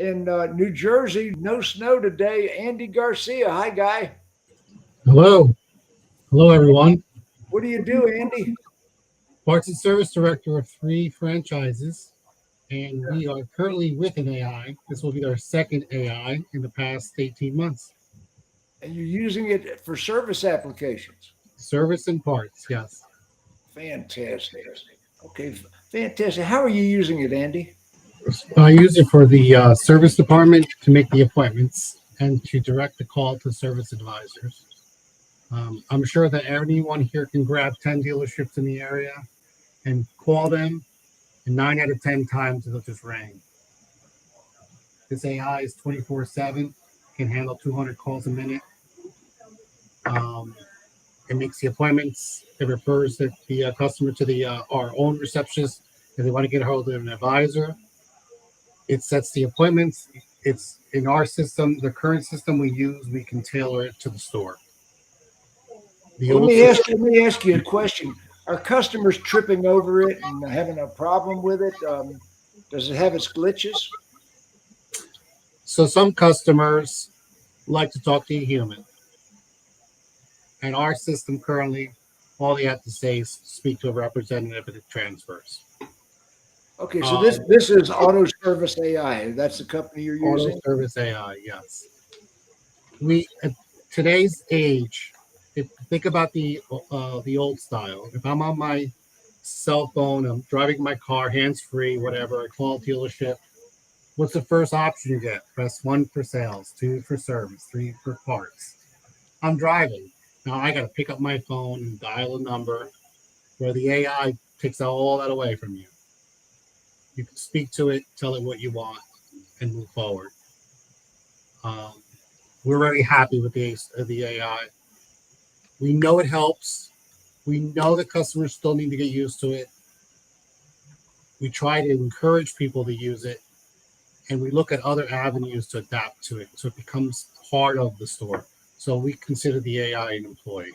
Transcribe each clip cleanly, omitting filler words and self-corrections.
In New Jersey, no snow today. Andy Garcia. Hi, guy. Hello. Hello, everyone. What do you do, Andy? Parts and service director of 3 franchises, and we are currently with an AI. This will be our second AI in the past 18 months. And you're using it for service applications. Service and parts, yes. Fantastic. Okay, fantastic. How are you using it, Andy? I use it for the service department to make the appointments and to direct the call to service advisors. I'm sure that anyone here can grab 10 dealerships in the area and call them, and 9 out of 10 times it'll just ring. This AI is 24/7, can handle 200 calls a minute. Um, it makes the appointments. It refers the customer to the our own receptionist if they want to get a hold of an advisor. It sets the appointments. It's in our system, the current system we use. We can tailor it to the store. The Well, old system, let me ask you a question. Are customers tripping over it and having a problem with it? Does it have its glitches? so some customers like to talk to a human, and our system currently, all they have to say is speak to a representative and it transfers. Okay, so this Um, this is Auto Service AI. That's the company you're Auto using. service AI, yes. We at today's age, if think about the old style. If I'm on my cell phone, I'm driving my car, hands free, whatever. I call a dealership. What's the first option you get? Press one for sales, two for service, three for parts. I'm driving. Now I got to pick up my phone and dial a number where the AI takes all that away from you. You can speak to it, tell it what you want, and move forward. Um, we're very happy with the AI. We know it helps. We know that customers still need to get used to it. We try to encourage people to use it, and we look at other avenues to adapt to it so it becomes part of the store. So we consider the AI an employee.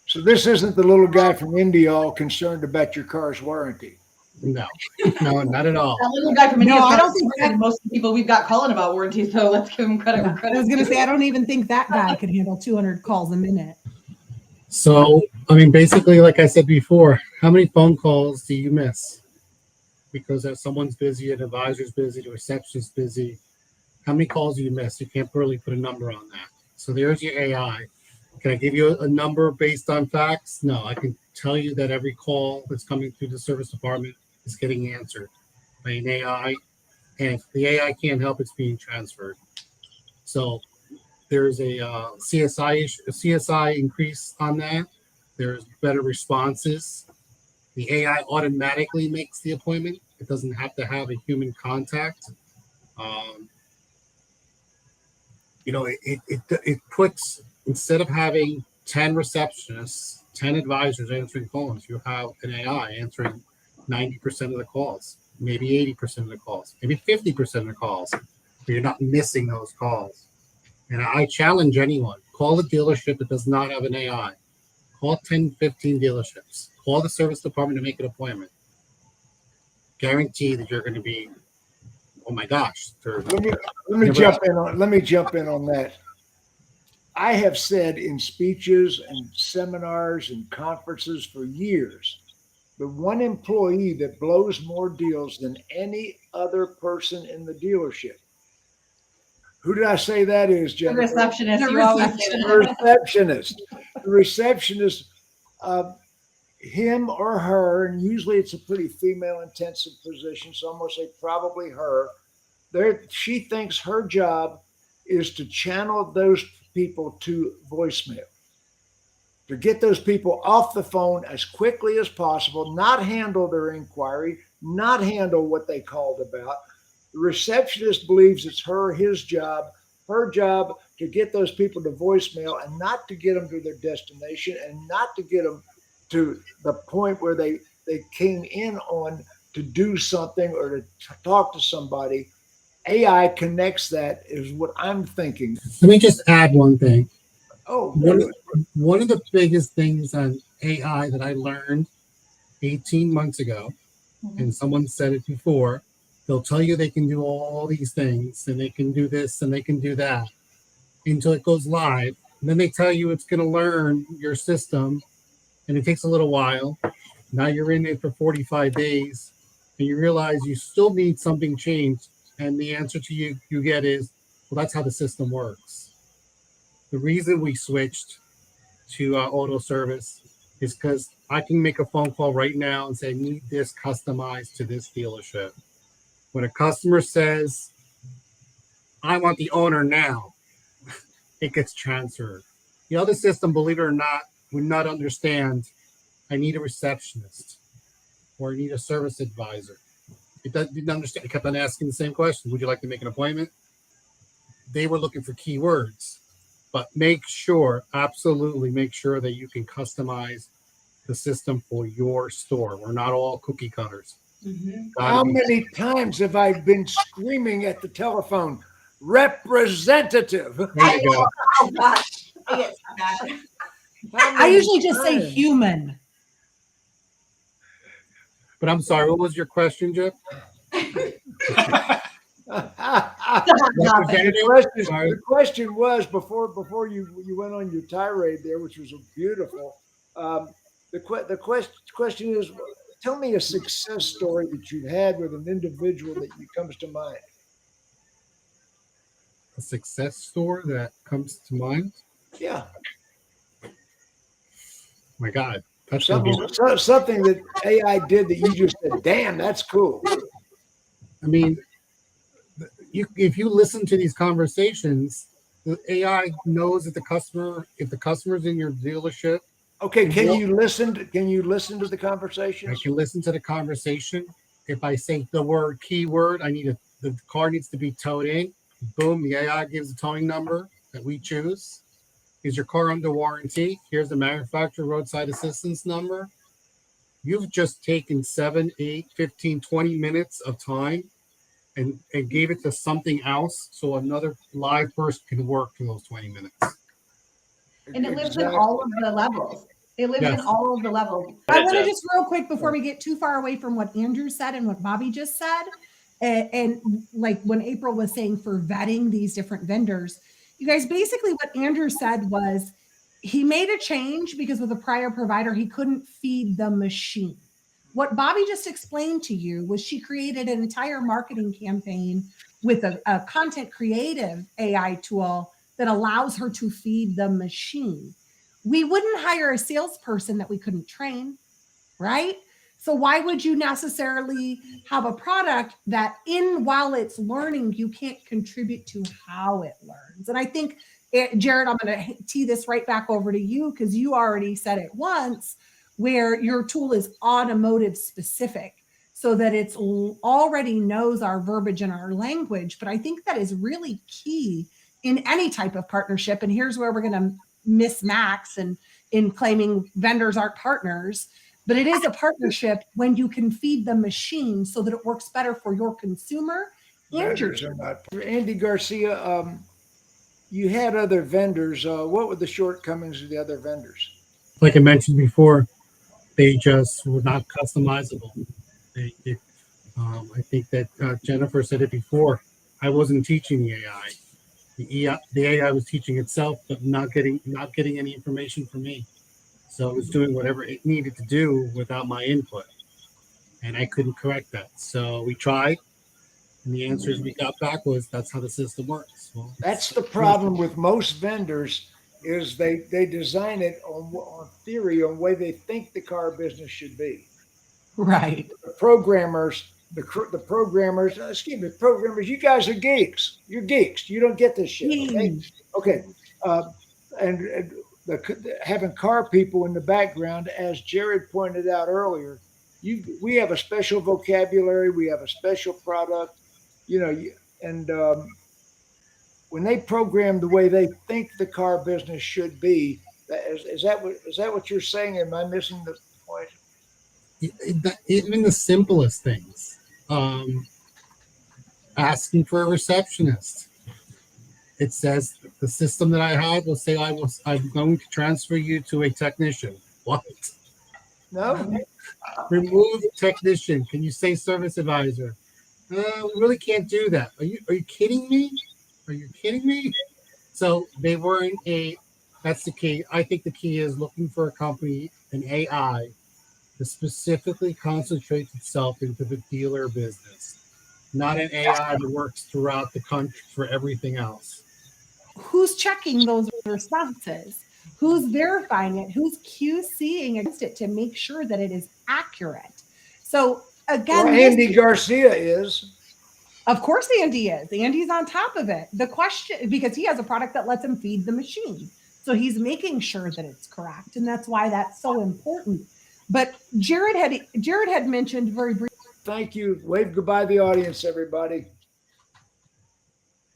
So this isn't the little guy from India all concerned about your car's warranty. No, no, not at all. That little guy from No, India is I not don't think smarter than most of the people we've got calling about warranties, so let's give him credit where I credit's was going to say, due. I don't even think that guy could handle 200 calls a minute. So, I mean, basically, like I said before, how many phone calls do you miss? Because if someone's busy, an advisor's busy, the receptionist's busy. How many calls do you miss? You can't really put a number on that. So there's your AI. Can I give you a number based on facts? No, I can tell you that every call that's coming through the service department is getting answered by an AI. And if the AI can't help, it's being transferred. So there's a CSI increase on that. There's better responses. The AI automatically makes the appointment. It doesn't have to have a human contact. Um, it puts, instead of having 10 receptionists, 10 advisors answering phones, you have an AI answering 90% of the calls, maybe 80% of the calls, maybe 50% of the calls, but you're not missing those calls. And I challenge anyone, call a dealership that does not have an AI. Call 10, 15 dealerships. Call the service department to make an appointment. Guarantee that you're going to be, oh my gosh, Let me let me jump in on that. I have said in speeches and seminars and conferences for years, the one employee that blows more deals than any other person in the dealership. Who did I say that is, The Jennifer? receptionist, The you always say The that. receptionist. The receptionist, uh, him or her, and usually it's a pretty female intensive position, so I'm going to say probably her. There, she thinks her job is to channel those people to voicemail, to get those people off the phone as quickly as possible, not handle their inquiry, not handle what they called about. The receptionist believes it's her job to get those people to voicemail and not to get them to their destination and not to get them to the point where they came in on to do something or to talk to somebody. AI connects that is what I'm thinking. Let me just add one thing. Oh, One of, one of the biggest things on AI that I learned 18 months ago, Mhm. and someone said it before, They'll tell you they can do all these things and they can do this and they can do that until it goes live. And then they tell you it's going to learn your system and it takes a little while. Now you're in it for 45 days and you realize you still need something changed. And the answer to you get is, well, that's how the system works. The reason we switched to auto service is because I can make a phone call right now and say, I need this customized to this dealership. When a customer says, I want the owner now, it gets transferred. The other system, believe it or not, would not understand, I need a receptionist or I need a service advisor. It didn't understand. I kept on asking the same question. Would you like to make an appointment? They were looking for keywords, but absolutely make sure that you can customize the system for your store. We're not all cookie cutters. How many times have I been screaming at the telephone, representative? There you go. Oh gosh, I get so mad. I usually just say human. But I'm sorry, what was your question, Jeff? The question was before you went on your tirade there, which was beautiful. The question is, tell me a success story that you've had with an individual that comes to mind. A success story that comes to mind? Yeah. My God. That's something that AI did that you just said, damn, that's cool. I mean, if you listen to these conversations, the AI knows that if the customer's in your dealership. Okay, can you listen to the conversation? I can listen to the conversation. If I say the keyword, the car needs to be towed in. Boom, the AI gives the towing number that we choose. Is your car under warranty? Here's the manufacturer roadside assistance number. You've just taken 7, 8, 15, 20 minutes of time and gave it to something else so another live person can work for those 20 minutes. And it lives in all of the levels. It lives in all of the levels. I want to just real quick before we get too far away from what Andrew said and what Bobby just said, and like when April was saying for vetting these different vendors, you guys, basically what Andrew said was he made a change because with a prior provider, he couldn't feed the machine. What Bobby just explained to you was she created an entire marketing campaign with a content creative AI tool that allows her to feed the machine. We wouldn't hire a salesperson that we couldn't train, right? So why would you necessarily have a product that while it's learning, you can't contribute to how it learns? And I think, Jared, I'm going to tee this right back over to you because you already said it once, where your tool is automotive specific so that it's already knows our verbiage and our language. But I think that is really key in any type of partnership. And here's where we're going to miss Max and in claiming vendors aren't partners. But it is a partnership when you can feed the machine so that it works better for your consumer and your Andy Garcia, you had other vendors. What were the shortcomings of the other vendors? Like I mentioned before, they just were not customizable. I think that Jennifer said it before. I wasn't teaching the AI. The AI was teaching itself, but not getting any information from me. So it was doing whatever it needed to do without my input, and I couldn't correct that. So we tried, and the answers we got back was, "That's how the system works." Well, that's the problem with most vendors is they design it on theory, on the way they think the car business should be. Right. The programmers, you guys are geeks. You're geeks. You don't get this shit. Okay. And having car people in the background, as Jared pointed out earlier, we have a special vocabulary. We have a special product, and when they program the way they think the car business should be, is that what you're saying? Am I missing the point? Even the simplest things, asking for a receptionist. It says the system that I had will say I'm going to transfer you to a technician. What? No. Remove technician. Can you say service advisor? we really can't do that. Are you kidding me? Are you kidding me? So they weren't a. That's the key. I think the key is looking for a company, an AI, that specifically concentrates itself into the dealer business, not an AI that works throughout the country for everything else. Who's checking those responses? Who's verifying it? Who's QCing against it to make sure that it is accurate? So Well, again, Andy Garcia is. of course Andy is. Andy's on top of it. The question, because he has a product that lets him feed the machine. So he's making sure that it's correct. And that's why that's so important. But Jared had mentioned very briefly. Thank you. Wave goodbye to the audience, everybody.